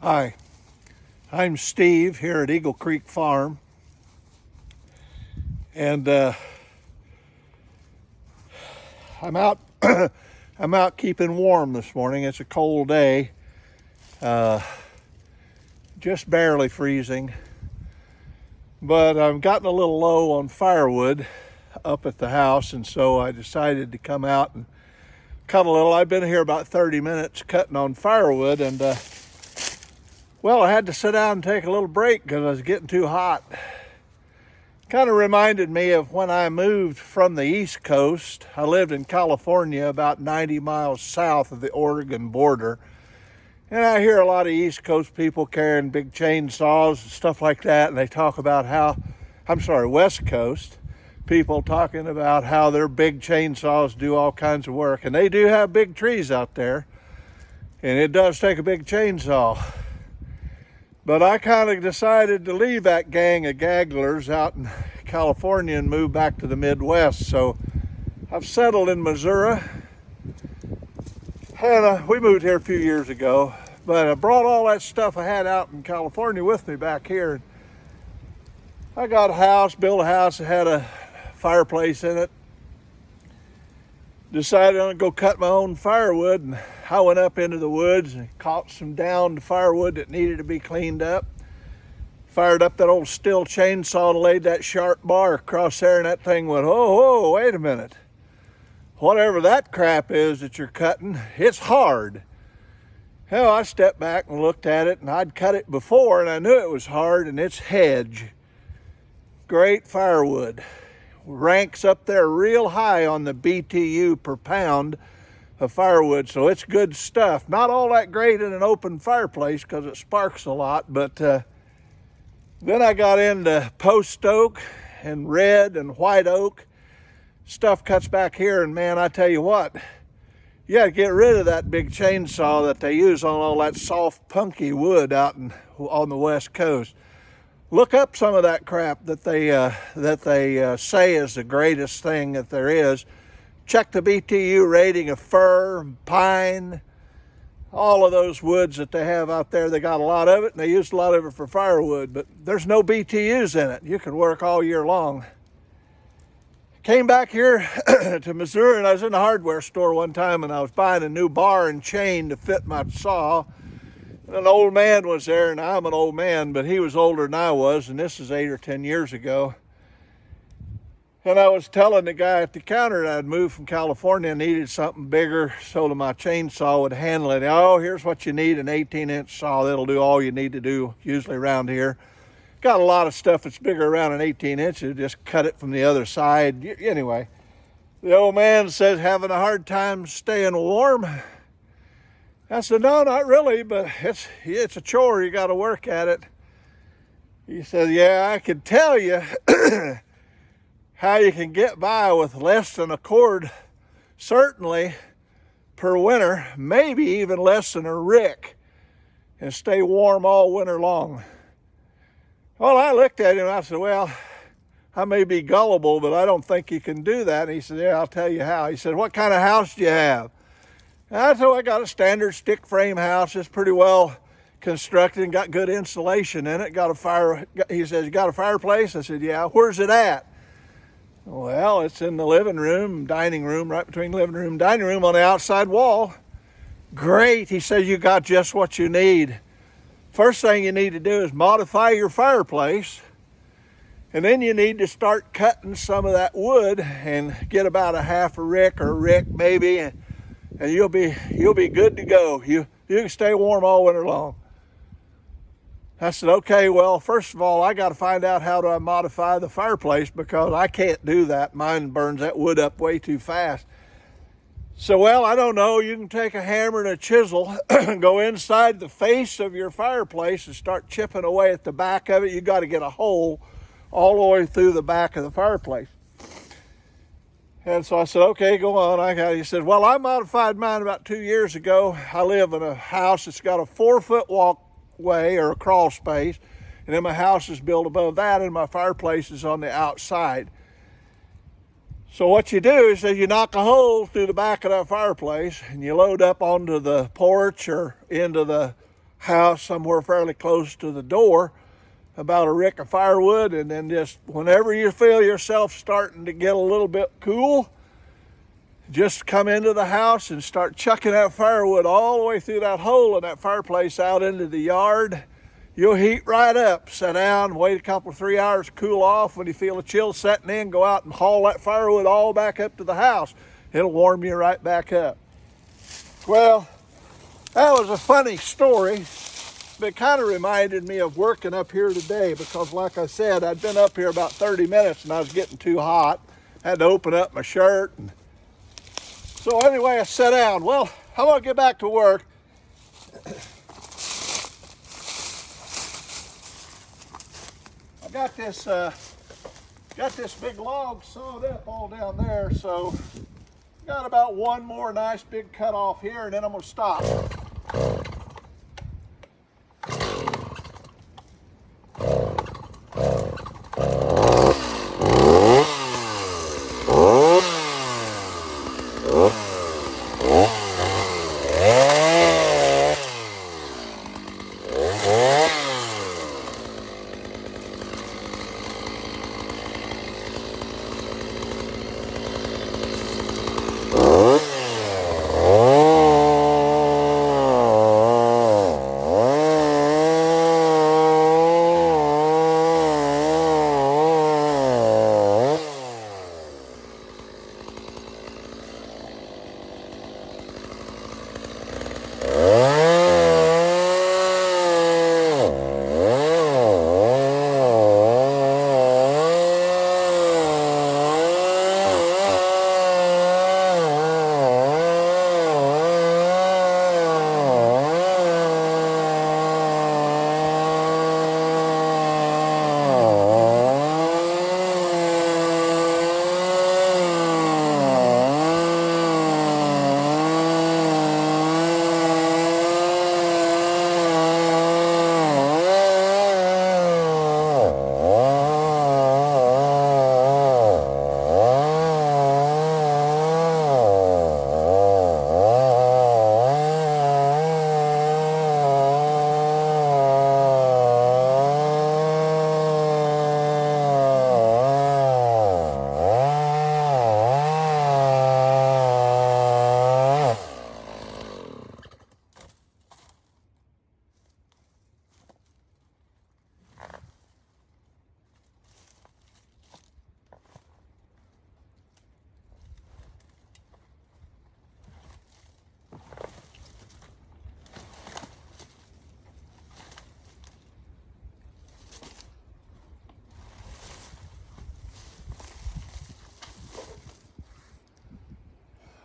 Hi, I'm Steve here at Eagle Creek Farm, and I'm out. I'm out keeping warm this morning. It's a cold day, just barely freezing, but I've gotten a little low on firewood up at the house, and so I decided to come out and cut a little. I've been here about 30 minutes cutting on firewood, and well, I had to sit down and take a little break because I was getting too hot. Kind of reminded me of when I moved from the East Coast. I lived in California, about 90 miles south of the Oregon border. And I hear a lot of East Coast people carrying big chainsaws and stuff like that. And they talk about West Coast people talking about how their big chainsaws do all kinds of work. And they do have big trees out there. And it does take a big chainsaw. But I kind of decided to leave that gang of gagglers out in California and move back to the Midwest. So I've settled in Missouri. And we moved here a few years ago. But I brought all that stuff I had out in California with me back here. I got a house, built a house that had a fireplace in it. Decided I'm going to go cut my own firewood, and I went up into the woods and caught some downed firewood that needed to be cleaned up. Fired up that old Stihl chainsaw and laid that sharp bar across there, and that thing went, oh, wait a minute. Whatever that crap is that you're cutting, it's hard. Hell, I stepped back and looked at it, and I'd cut it before, and I knew it was hard, and it's hedge. Great firewood. Ranks up there real high on the BTU per pound of firewood, so it's good stuff. Not all that great in an open fireplace because it sparks a lot, but then I got into post oak and red and white oak. Stuff cuts back here, and man, I tell you what, you got to get rid of that big chainsaw that they use on all that soft, punky wood out on the West Coast. Look up some of that crap that they say is the greatest thing that there is. Check the BTU rating of fir, pine, all of those woods that they have out there. They got a lot of it, and they use a lot of it for firewood, but there's no BTUs in it. You can work all year long. Came back here to Missouri, and I was in a hardware store one time, and I was buying a new bar and chain to fit my saw. An old man was there, and I'm an old man, but he was older than I was, and this is 8 or 10 years ago. And I was telling the guy at the counter that I'd moved from California and needed something bigger so that my chainsaw would handle it. Oh, here's what you need, an 18-inch saw. That'll do all you need to do, usually around here. Got a lot of stuff that's bigger around an 18 inches, just cut it from the other side. Anyway, the old man says, having a hard time staying warm. I said, no, not really, but it's a chore. You got to work at it. He said, yeah, I can tell you how you can get by with less than a cord, certainly per winter, maybe even less than a rick, and stay warm all winter long. Well, I looked at him and I said, well, I may be gullible, but I don't think you can do that. And he said, yeah, I'll tell you how. He said, what kind of house do you have? And so I got a standard stick frame house. It's pretty well constructed and got good insulation in it. Got a fire. He says, you got a fireplace? I said, yeah. Where's it at? Well, it's in the living room, dining room, right between living room and dining room on the outside wall. Great. He says, you got just what you need. First thing you need to do is modify your fireplace. And then you need to start cutting some of that wood and get about a half a rick or a rick maybe, and you'll be good to go. You can stay warm all winter long. I said, okay, well, first of all, I got to find out how do I modify the fireplace because I can't do that. Mine burns that wood up way too fast. So, well, I don't know. You can take a hammer and a chisel, go inside the face of your fireplace and start chipping away at the back of it. You got to get a hole all the way through the back of the fireplace. And so I said, okay, go on. He said, well, I modified mine about 2 years ago. I live in a house that's got a 4-foot walkway or a crawl space. And then my house is built above that and my fireplace is on the outside. So what you do is that you knock a hole through the back of that fireplace and you load up onto the porch or into the house somewhere fairly close to the door, about a rick of firewood, and then just whenever you feel yourself starting to get a little bit cool, just come into the house and start chucking that firewood all the way through that hole in that fireplace out into the yard. You'll heat right up. Sit down, wait a couple, 3 hours to cool off. When you feel a chill setting in, go out and haul that firewood all back up to the house. It'll warm you right back up. Well, that was a funny story, but it kind of reminded me of working up here today because, like I said, I'd been up here about 30 minutes and I was getting too hot. I had to open up my shirt. So anyway, I sat down. Well, I'm going to get back to work. I got this big log sawed up all down there, so got about one more nice big cut off here, and then I'm going to stop.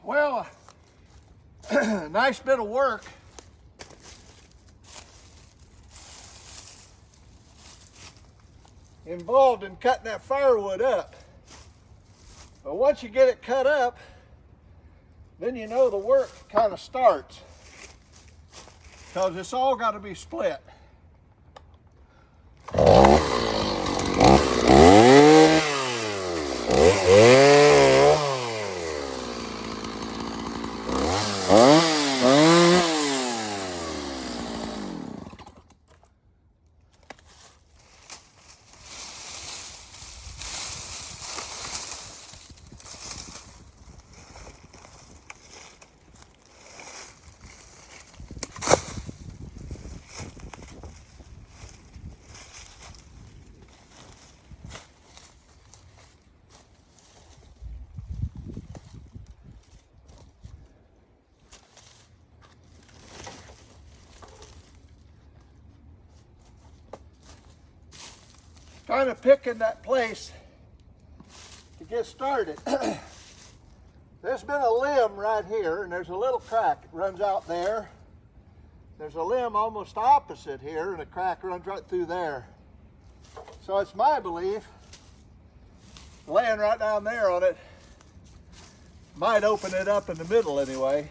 Well, nice bit of work. Involved in cutting that firewood up. But once you get it cut up, then you know the work kind of starts. Because it's all got to be split. Kind of picking that place to get started. There's been a limb right here, and there's a little crack that runs out there. There's a limb almost opposite here, and a crack runs right through there. So it's my belief, laying right down there on it, might open it up in the middle anyway.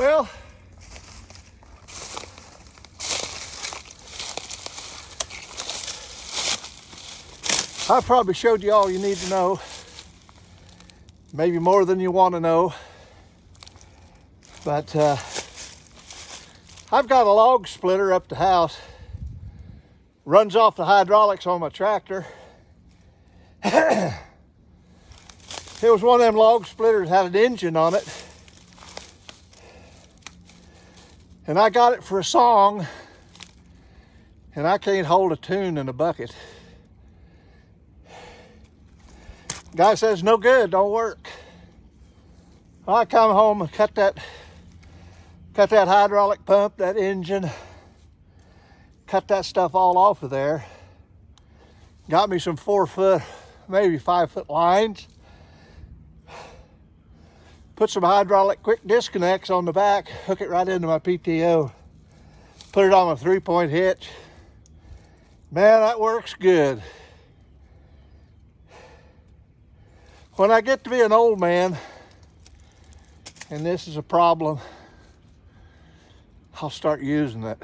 Well, I probably showed you all you need to know. Maybe more than you want to know. But I've got a log splitter up the house. Runs off the hydraulics on my tractor. It was one of them log splitters that had an engine on it. And I got it for a song. And I can't hold a tune in a bucket. Guy says, no good, don't work. Well, I come home and cut that hydraulic pump, that engine, cut that stuff all off of there. Got me some 4 foot, maybe 5 foot lines. Put some hydraulic quick disconnects on the back, hook it right into my PTO. Put it on a 3-point hitch. Man, that works good. When I get to be an old man, and this is a problem, I'll start using it.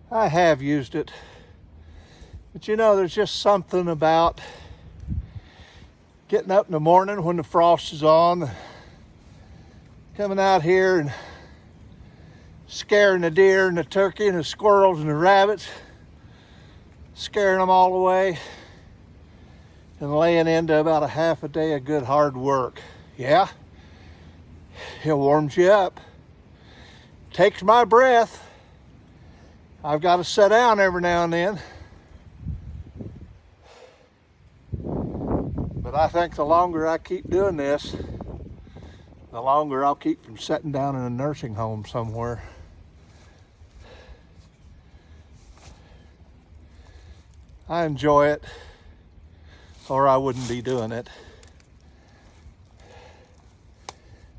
I have used it. But you know, there's just something about getting up in the morning when the frost is on, coming out here and scaring the deer and the turkey and the squirrels and the rabbits, scaring them all away, and laying into about a half a day of good hard work. Yeah, it warms you up. Takes my breath. I've got to sit down every now and then. But I think the longer I keep doing this, the longer I'll keep from sitting down in a nursing home somewhere. I enjoy it, or I wouldn't be doing it.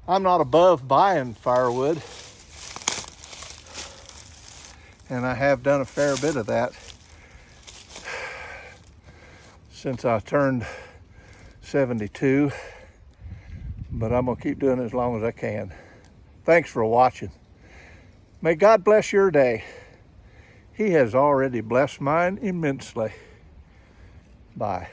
I'm not above buying firewood, and I have done a fair bit of that since I turned 72, but I'm gonna keep doing it as long as I can. Thanks for watching. May God bless your day. He has already blessed mine immensely. Bye.